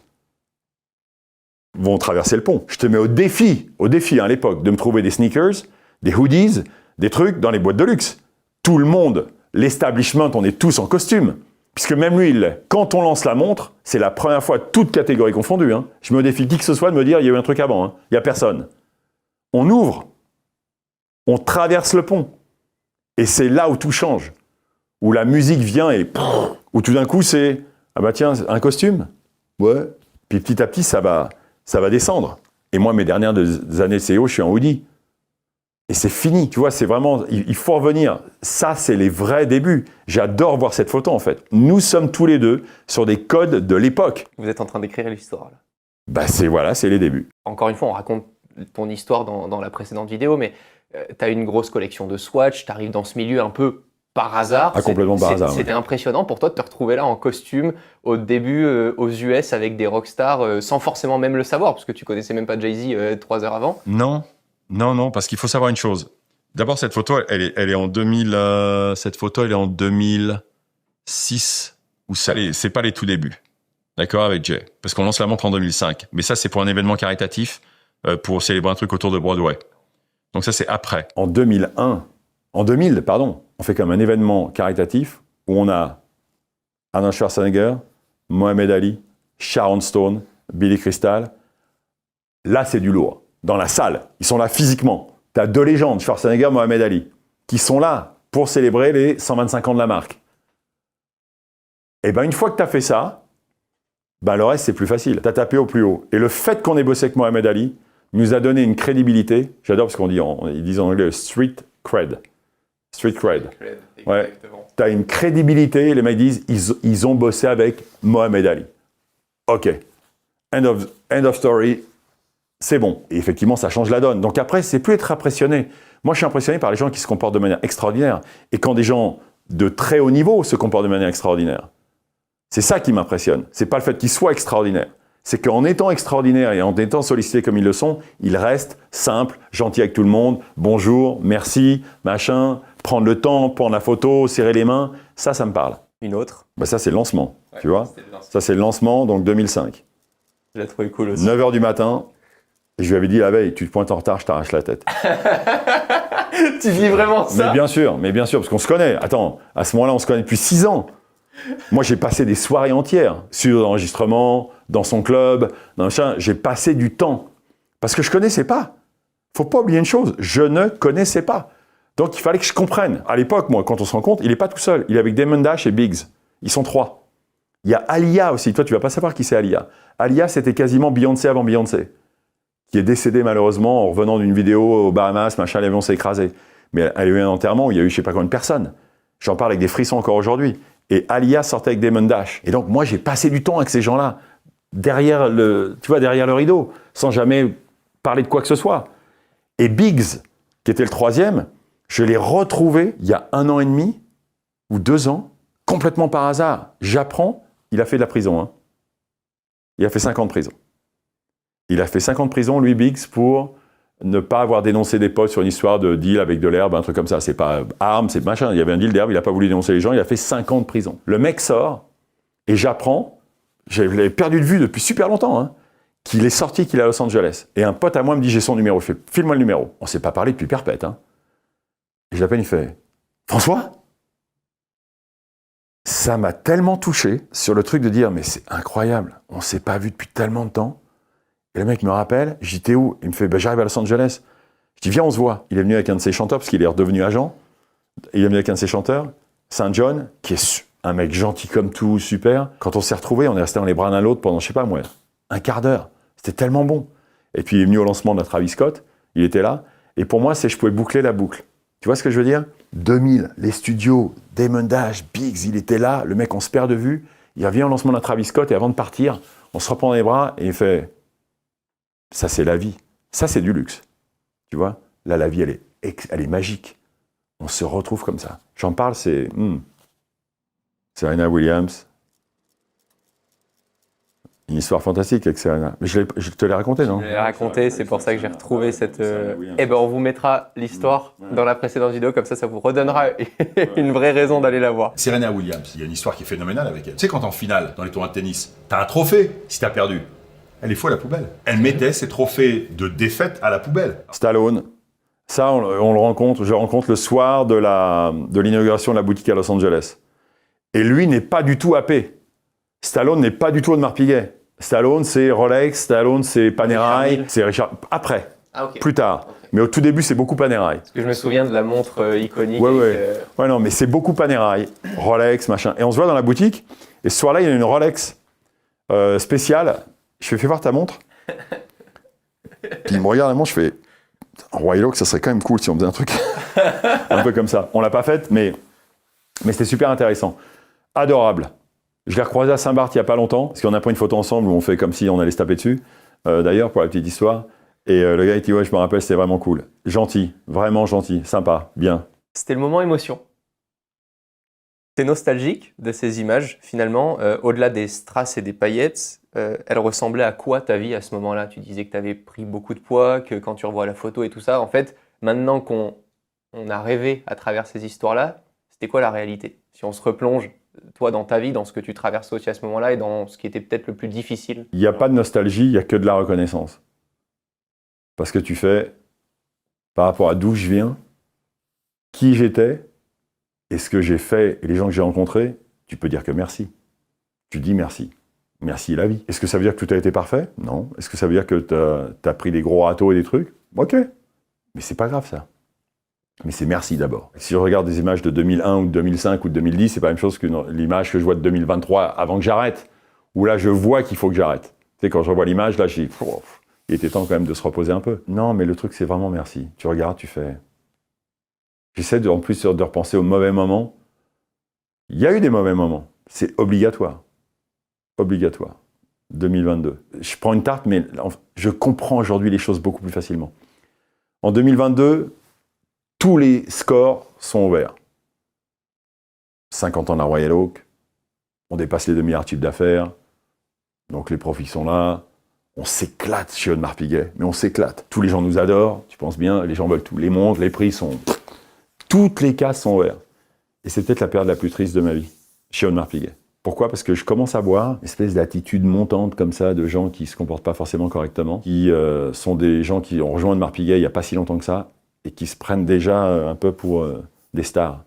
vont traverser le pont. Je te mets au défi à l'époque, de me trouver des sneakers, des hoodies, des trucs dans les boîtes de luxe. Tout le monde, l'establishment, on est tous en costume. Puisque même lui, il l'est. Quand on lance la montre, c'est la première fois, toute catégorie confondue. Hein. Je me défie qui que ce soit de me dire, il y a eu un truc avant. Hein. Il n'y a personne. On ouvre. On traverse le pont. Et c'est là où tout change. Où la musique vient et... Où tout d'un coup, c'est... Ah bah tiens, un costume? Ouais. Puis petit à petit, ça va descendre. Et moi, mes dernières années de CEO, je suis en hoodie. Et c'est fini, tu vois, c'est vraiment, il faut revenir. Ça, c'est les vrais débuts. J'adore voir cette photo, en fait. Nous sommes tous les deux sur des codes de l'époque. Vous êtes en train d'écrire l'histoire, là. Bah, c'est les débuts. Encore une fois, on raconte ton histoire dans la précédente vidéo, mais t'as une grosse collection de Swatch, t'arrives dans ce milieu un peu par hasard. Ah, complètement par hasard. C'était impressionnant pour toi de te retrouver là en costume au début aux US avec des rockstars sans forcément même le savoir, parce que tu connaissais même pas Jay-Z 3 heures avant. Non, parce qu'il faut savoir une chose. D'abord, cette photo, elle est en 2000. Cette photo, elle est en 2006 ou c'est pas les tout débuts. D'accord, avec Jay, parce qu'on lance la montre en 2005. Mais ça, c'est pour un événement caritatif pour célébrer un truc autour de Broadway. Donc ça, c'est après. En 2000, on fait comme un événement caritatif où on a Arnold Schwarzenegger, Mohamed Ali, Sharon Stone, Billy Crystal. Là, c'est du lourd. Dans la salle, ils sont là physiquement. Tu as deux légendes, Schwarzenegger, Mohamed Ali, qui sont là pour célébrer les 125 ans de la marque. Et bien, une fois que tu as fait ça, ben, le reste, c'est plus facile. Tu as tapé au plus haut. Et le fait qu'on ait bossé avec Mohamed Ali nous a donné une crédibilité. J'adore parce ils disent en anglais street cred. Street cred. Ouais. Tu as une crédibilité. Les mecs disent ils ont bossé avec Mohamed Ali. OK. End of story. C'est bon. Et effectivement, ça change la donne. Donc après, c'est plus être impressionné. Moi, je suis impressionné par les gens qui se comportent de manière extraordinaire. Et quand des gens de très haut niveau se comportent de manière extraordinaire. C'est ça qui m'impressionne. C'est pas le fait qu'ils soient extraordinaires. C'est qu'en étant extraordinaires et en étant sollicités comme ils le sont, ils restent simples, gentils avec tout le monde. Bonjour, merci, machin. Prendre le temps, prendre la photo, serrer les mains. Ça me parle. Une autre. Ben ça, c'est le lancement. Ouais, tu vois. Ça, c'est le lancement, donc 2005. Je l'ai trouvé cool aussi. 9h du matin. Et je lui avais dit la veille, tu te pointes en retard, je t'arrache la tête. Tu dis vraiment ça? Mais bien sûr, parce qu'on se connaît. Attends, à ce moment-là, on se connaît depuis 6 ans. Moi, j'ai passé des soirées entières sur l'enregistrement, dans son club, dans le chien. J'ai passé du temps. Parce que je ne connaissais pas. Faut pas oublier une chose, je ne connaissais pas. Donc, il fallait que je comprenne. À l'époque, moi, quand on se rend compte, il n'est pas tout seul. Il est avec Damon Dash et Biggs. Ils sont 3. Il y a Alia aussi. Toi, tu ne vas pas savoir qui c'est Alia. Alia, c'était quasiment Beyoncé avant Beyoncé, qui est décédée malheureusement en revenant d'une vidéo aux Bahamas, machin, l'avion s'est écrasé. Mais elle a eu un enterrement où il y a eu je sais pas combien de personnes. J'en parle avec des frissons encore aujourd'hui. Et Alia sortait avec Damon Dash. Et donc moi j'ai passé du temps avec ces gens-là, derrière le rideau, sans jamais parler de quoi que ce soit. Et Biggs, qui était le troisième, je l'ai retrouvé il y a 1 an et demi ou 2 ans, complètement par hasard. J'apprends, il a fait de la prison. Hein. Il a fait 5 ans de prison. Il a fait 5 ans de prison, lui, Biggs, pour ne pas avoir dénoncé des potes sur une histoire de deal avec de l'herbe, un truc comme ça. C'est pas arme, c'est machin. Il y avait un deal d'herbe, il n'a pas voulu dénoncer les gens, il a fait 5 ans de prison. Le mec sort, et j'apprends, je l'avais perdu de vue depuis super longtemps, hein, qu'il est sorti, qu'il est à Los Angeles. Et un pote à moi me dit, j'ai son numéro. Je fais, file-moi le numéro. On ne s'est pas parlé depuis perpète. Hein. Et je l'appelle, il fait, François ? Ça m'a tellement touché sur le truc de dire, mais c'est incroyable, on ne s'est pas vu depuis tellement de temps. Et le mec me rappelle, je dis, t'es où ? Il me fait, j'arrive à Los Angeles. Je dis, viens, on se voit. Il est venu avec un de ses chanteurs, parce qu'il est redevenu agent. Il est venu avec un de ses chanteurs, Saint John, qui est un mec gentil comme tout, super. Quand on s'est retrouvés, on est restés dans les bras l'un l'autre pendant, je sais pas moi, 1/4 d'heure. C'était tellement bon. Et puis il est venu au lancement de la Travis Scott, il était là. Et pour moi, je pouvais boucler la boucle. Tu vois ce que je veux dire ? 2000, les studios, Damon Dash, Biggs, il était là, le mec, on se perd de vue. Il revient au lancement de la Travis Scott, et avant de partir, on se reprend dans les bras, et il fait... Ça, c'est la vie. Ça, c'est du luxe. Tu vois ? Là, la vie, elle est magique. On se retrouve comme ça. J'en parle, c'est Serena Williams. Une histoire fantastique avec Serena. Mais je te l'ai raconté, non ? Je l'ai raconté, c'est pour ça que j'ai retrouvé cette... Eh ben, on vous mettra l'histoire dans la précédente vidéo, comme ça vous redonnera une vraie raison d'aller la voir. Serena Williams, il y a une histoire qui est phénoménale avec elle. Tu sais, quand en finale, dans les tournois de tennis, t'as un trophée si t'as perdu. Elle est fou à la poubelle. Elle mettait ses trophées de défaite à la poubelle. Stallone, ça, on le rencontre, je le rencontre le soir de l'inauguration de la boutique à Los Angeles. Et lui n'est pas du tout happé. Stallone n'est pas du tout Audemars Piguet. Stallone, c'est Rolex, Stallone, c'est Panerai, c'est Richard... Après, plus tard. Okay. Mais au tout début, c'est beaucoup Panerai. Parce que je me souviens de la montre iconique. Ouais, non, mais c'est beaucoup Panerai, Rolex, machin. Et on se voit dans la boutique, et ce soir-là, il y a une Rolex spéciale. Je fais voir ta montre. Puis il me regarde la montre, je fais Royal Oak, ça serait quand même cool si on faisait un truc un peu comme ça. On l'a pas faite, mais c'était super intéressant. Adorable. Je l'ai recroisé à Saint-Barth il n'y a pas longtemps, parce qu'on a pris une photo ensemble où on fait comme si on allait se taper dessus, d'ailleurs, pour la petite histoire. Et le gars, il dit, ouais, je me rappelle, c'était vraiment cool. Gentil, vraiment gentil, sympa, bien. C'était le moment émotion. T'es nostalgique de ces images, finalement. Au-delà des strass et des paillettes, elle ressemblait à quoi ta vie à ce moment-là ? Tu disais que tu avais pris beaucoup de poids, que quand tu revois la photo et tout ça, en fait, maintenant qu'on a rêvé à travers ces histoires-là, c'était quoi la réalité ? Si on se replonge, toi, dans ta vie, dans ce que tu traverses aussi à ce moment-là et dans ce qui était peut-être le plus difficile. Il n'y a pas de nostalgie, il n'y a que de la reconnaissance. Parce que tu fais, par rapport à d'où je viens, qui j'étais, et ce que j'ai fait, et les gens que j'ai rencontrés, tu peux dire que merci. Tu dis merci. Merci la vie. Est-ce que ça veut dire que tout a été parfait ? Non. Est-ce que ça veut dire que tu as pris des gros râteaux et des trucs ? Ok. Mais c'est pas grave, ça. Mais c'est merci d'abord. Si je regarde des images de 2001 ou de 2005 ou de 2010, c'est pas la même chose que l'image que je vois de 2023 avant que j'arrête, où là, je vois qu'il faut que j'arrête. Tu sais, quand je revois l'image, là, je dis, il était temps quand même de se reposer un peu. Non, mais le truc, c'est vraiment merci. Tu regardes, tu fais... J'essaie en plus de repenser aux mauvais moments. Il y a eu des mauvais moments. C'est obligatoire. Obligatoire. 2022. Je prends une tarte, mais je comprends aujourd'hui les choses beaucoup plus facilement. En 2022, tous les scores sont ouverts. 50 ans de la Royal Oak, on dépasse les 2 milliards de chiffre d'affaires, donc les profits sont là, on s'éclate chez Audemars Piguet, mais on s'éclate. Tous les gens nous adorent, tu penses bien, les gens veulent tout, les montres, les prix sont... Toutes les cases sont ouvertes. Et c'est peut-être la période la plus triste de ma vie, chez Audemars Piguet. Pourquoi ? Parce que je commence à voir une espèce d'attitude montante comme ça, de gens qui ne se comportent pas forcément correctement, qui sont des gens qui ont rejoint Audemars Piguet il n'y a pas si longtemps que ça, et qui se prennent déjà un peu pour des stars.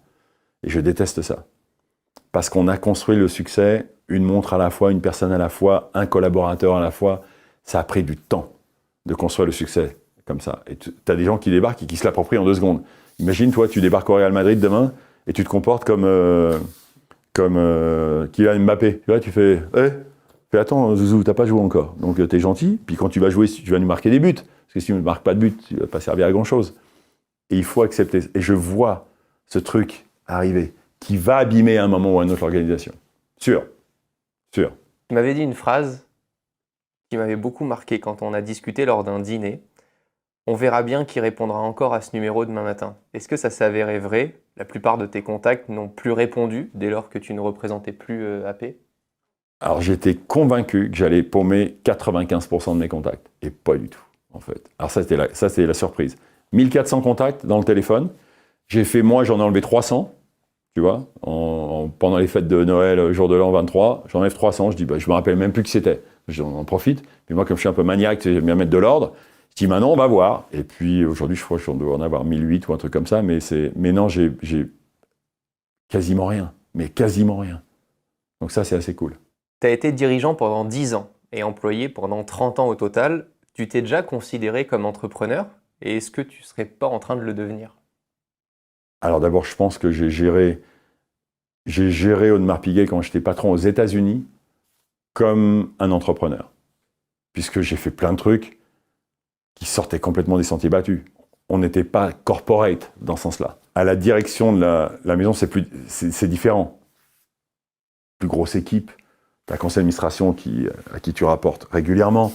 Et je déteste ça. Parce qu'on a construit le succès, une montre à la fois, une personne à la fois, un collaborateur à la fois. Ça a pris du temps de construire le succès comme ça. Et tu as des gens qui débarquent et qui se l'approprient en 2 secondes. Imagine, toi, tu débarques au Real Madrid demain et tu te comportes comme Kylian Mbappé. Tu vois, tu fais attends, Zouzou, t'as pas joué encore. Donc t'es gentil, puis quand tu vas jouer, tu vas nous marquer des buts. Parce que si tu ne marques pas de but, tu ne vas pas servir à grand-chose. Et il faut accepter. Et je vois ce truc arriver, qui va abîmer à un moment ou à un autre l'organisation. Sûr. Tu m'avais dit une phrase qui m'avait beaucoup marqué quand on a discuté lors d'un dîner. On verra bien qui répondra encore à ce numéro demain matin. Est-ce que ça s'est avéré vrai? La plupart de tes contacts n'ont plus répondu dès lors que tu ne représentais plus AP. Alors j'étais convaincu que j'allais paumer 95% de mes contacts. Et pas du tout, en fait. Alors ça, c'était la surprise. 1400 contacts dans le téléphone. J'ai fait, moi, j'en ai enlevé 300, tu vois, pendant les fêtes de Noël, jour de l'an 23. J'enlève 300, je dis, je me rappelle même plus qui c'était. J'en profite. Puis moi, comme je suis un peu maniaque, j'aime bien mettre de l'ordre. Je dis, maintenant, on va voir. Et puis aujourd'hui, je crois que je dois en avoir 1008 ou un truc comme ça. Mais non, j'ai quasiment rien. Mais quasiment rien. Donc ça, c'est assez cool. Tu as été dirigeant pendant 10 ans et employé pendant 30 ans au total. Tu t'es déjà considéré comme entrepreneur et est-ce que tu ne serais pas en train de le devenir? Alors d'abord, je pense que j'ai géré Audemars Piguet quand j'étais patron aux États-Unis comme un entrepreneur. Puisque j'ai fait plein de trucs qui sortaient complètement des sentiers battus. On n'était pas corporate dans ce sens-là. À la direction de la maison, c'est différent. Plus grosse équipe. Tu as un conseil d'administration à qui tu rapportes régulièrement.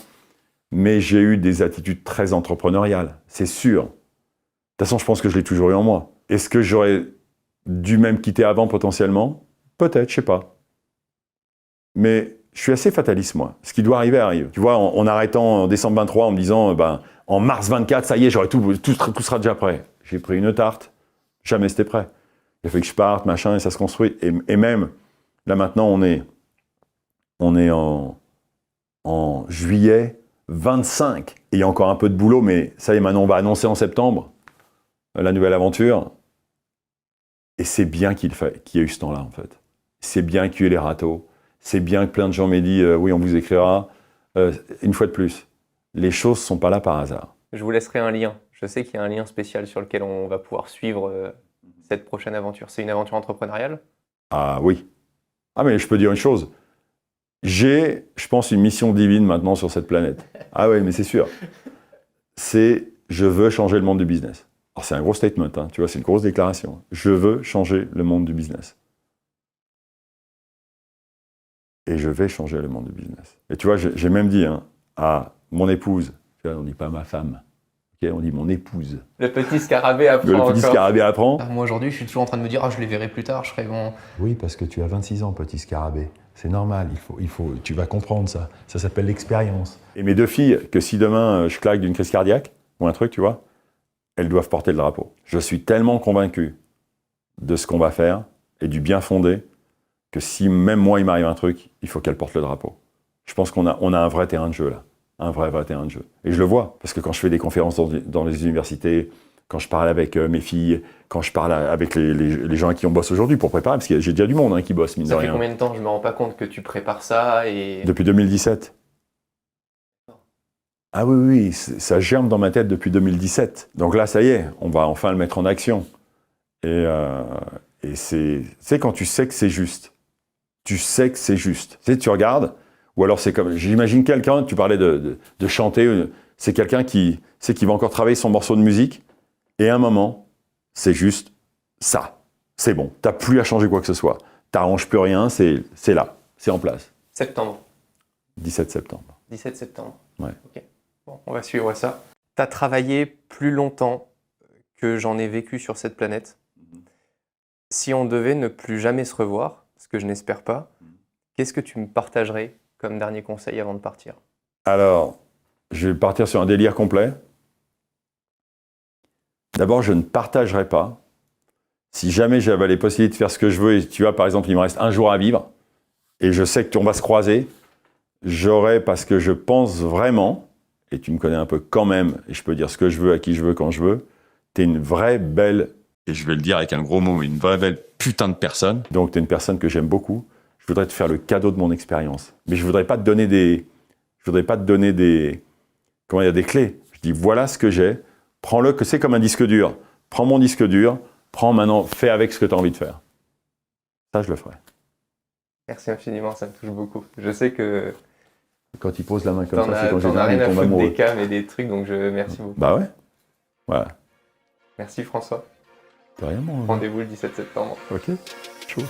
Mais j'ai eu des attitudes très entrepreneuriales, c'est sûr. De toute façon, je pense que je l'ai toujours eu en moi. Est-ce que j'aurais dû même quitter avant potentiellement? Peut-être, je sais pas. Mais je suis assez fataliste, moi. Ce qui doit arriver, arrive. Tu vois, en arrêtant en décembre 23, en me disant, en mars 24, ça y est, tout sera déjà prêt. J'ai pris une tarte, jamais c'était prêt. Il a fallu que je parte, machin, et ça se construit. Et même, là maintenant, on est en juillet 25. Et il y a encore un peu de boulot, mais ça y est, maintenant, on va annoncer en septembre la nouvelle aventure. Et c'est bien qu'il y ait eu ce temps-là, en fait. C'est bien qu'il y ait eu les râteaux. C'est bien que plein de gens m'aient dit oui, on vous écrira. Une fois de plus, les choses ne sont pas là par hasard. Je vous laisserai un lien. Je sais qu'il y a un lien spécial sur lequel on va pouvoir suivre cette prochaine aventure. C'est une aventure entrepreneuriale? Ah oui. Ah mais je peux dire une chose. J'ai, je pense, une mission divine maintenant sur cette planète. Ah oui, mais c'est sûr. Je veux changer le monde du business. Alors c'est un gros statement, hein, tu vois, c'est une grosse déclaration. Je veux changer le monde du business. Et je vais changer le monde du business. Et tu vois, j'ai même dit à mon épouse, tu vois, on ne dit pas ma femme, okay, on dit mon épouse. Le petit scarabée apprend Le petit scarabée apprend. Moi aujourd'hui, je suis toujours en train de me dire, je les verrai plus tard, je serai bon. Oui, parce que tu as 26 ans, petit scarabée. C'est normal, tu vas comprendre ça. Ça s'appelle l'expérience. Et mes deux filles, que si demain je claque d'une crise cardiaque, ou un truc, tu vois, elles doivent porter le drapeau. Je suis tellement convaincu de ce qu'on va faire et du bien fondé que si même moi il m'arrive un truc, il faut qu'elle porte le drapeau. Je pense qu'on a un vrai terrain de jeu là, un vrai terrain de jeu. Et je le vois, parce que quand je fais des conférences dans les universités, quand je parle avec mes filles, quand je parle avec les gens à qui on bosse aujourd'hui pour préparer, parce que j'ai déjà du monde qui bosse, mine de rien. Ça fait combien de temps? Je me rends pas compte que tu prépares ça et... Depuis 2017. Ah oui, ça germe dans ma tête depuis 2017. Donc là, ça y est, on va enfin le mettre en action. Et c'est quand tu sais que c'est juste. Tu sais que c'est juste. Tu sais, tu regardes, ou alors c'est comme, j'imagine quelqu'un, tu parlais de chanter, c'est quelqu'un qui sait qu'il va encore travailler son morceau de musique, et à un moment, c'est juste ça. C'est bon. T'as plus à changer quoi que ce soit. T'arranges plus rien, c'est là. C'est en place. Septembre. 17 septembre. 17 septembre. Ouais. Ok. Bon, on va suivre ça. T'as travaillé plus longtemps que j'en ai vécu sur cette planète. Si on devait ne plus jamais se revoir, ce que je n'espère pas, qu'est-ce que tu me partagerais comme dernier conseil avant de partir? Alors, je vais partir sur un délire complet. D'abord, je ne partagerai pas. Si jamais j'avais les possibilités de faire ce que je veux, et tu vois, par exemple, il me reste un jour à vivre, et je sais qu'on va se croiser, j'aurais, parce que je pense vraiment, et tu me connais un peu quand même, et je peux dire ce que je veux, à qui je veux, quand je veux, t'es une vraie belle, et je vais le dire avec un gros mot, mais une vraie belle putain de personne. Donc t'es une personne que j'aime beaucoup. Je voudrais te faire le cadeau de mon expérience. Mais je voudrais pas te donner des comment dire, des clés. Je dis voilà ce que j'ai, prends-le, que c'est comme un disque dur. Prends mon disque dur, prends maintenant, fais avec ce que tu as envie de faire. Ça, je le ferai. Merci infiniment, ça me touche beaucoup. Je sais que quand il pose la main comme ça, c'est quand t'en as rien à tombe foutre amoureux. des cams et des trucs, donc merci beaucoup. Bah ouais. Voilà. Merci François. De rien, moi. Rendez-vous le 17 septembre. Ok. Chaud.